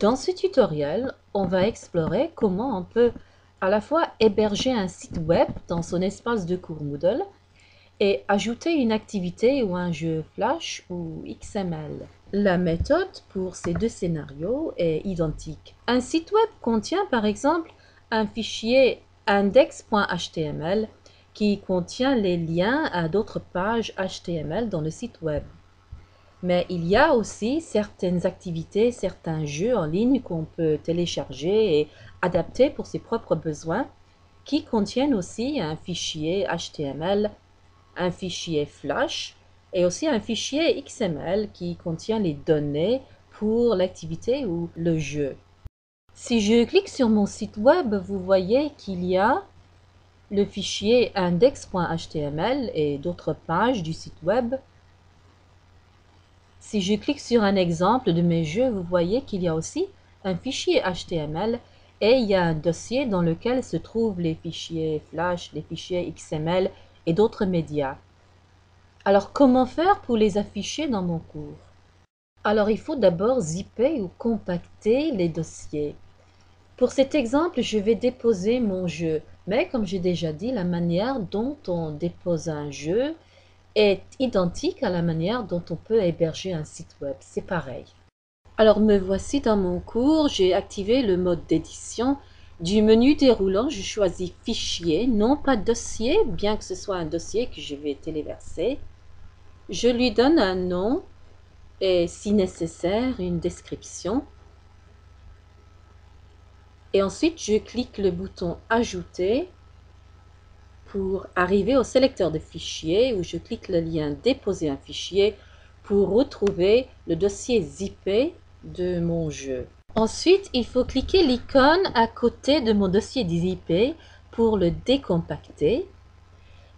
Dans ce tutoriel, on va explorer comment on peut à la fois héberger un site web dans son espace de cours Moodle et ajouter une activité ou un jeu Flash ou XML. La méthode pour ces deux scénarios est identique. Un site web contient par exemple un fichier index.html qui contient les liens à d'autres pages HTML dans le site web. Mais il y a aussi certaines activités, certains jeux en ligne qu'on peut télécharger et adapter pour ses propres besoins, qui contiennent aussi un fichier HTML, un fichier Flash et aussi un fichier XML qui contient les données pour l'activité ou le jeu. Si je clique sur mon site web, vous voyez qu'il y a le fichier index.html et d'autres pages du site web. Si je clique sur un exemple de mes jeux, vous voyez qu'il y a aussi un fichier HTML et il y a un dossier dans lequel se trouvent les fichiers Flash, les fichiers XML et d'autres médias. Alors, comment faire pour les afficher dans mon cours? Alors, il faut d'abord zipper ou compacter les dossiers. Pour cet exemple, je vais déposer mon jeu, mais comme j'ai déjà dit, la manière dont on dépose un jeu est identique à la manière dont on peut héberger un site web. C'est pareil. Alors me voici dans mon cours, j'ai activé le mode d'édition. Du menu déroulant, je choisis Fichier, non pas Dossier, bien que ce soit un dossier que je vais téléverser. Je lui donne un nom et, si nécessaire, une description. Et ensuite, je clique le bouton Ajouter pour arriver au sélecteur de fichiers où je clique le lien Déposer un fichier pour retrouver le dossier zippé de mon jeu. Ensuite, il faut cliquer l'icône à côté de mon dossier zippé pour le décompacter.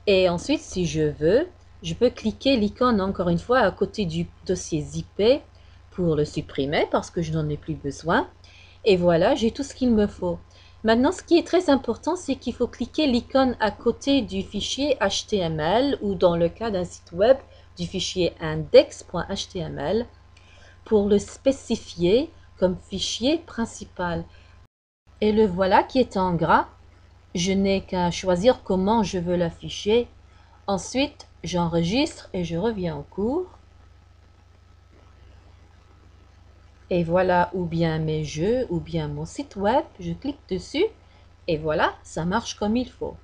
Et ensuite, si je veux, je peux cliquer l'icône encore une fois à côté du dossier zippé pour le supprimer parce que je n'en ai plus besoin. Et voilà, j'ai tout ce qu'il me faut. Maintenant, ce qui est très important, c'est qu'il faut cliquer l'icône à côté du fichier HTML ou dans le cas d'un site web, du fichier index.html pour le spécifier comme fichier principal. Et le voilà qui est en gras. Je n'ai qu'à choisir comment je veux l'afficher. Ensuite, j'enregistre et je reviens au cours. Et voilà ou bien mes jeux ou bien mon site web. Je clique dessus et voilà, ça marche comme il faut.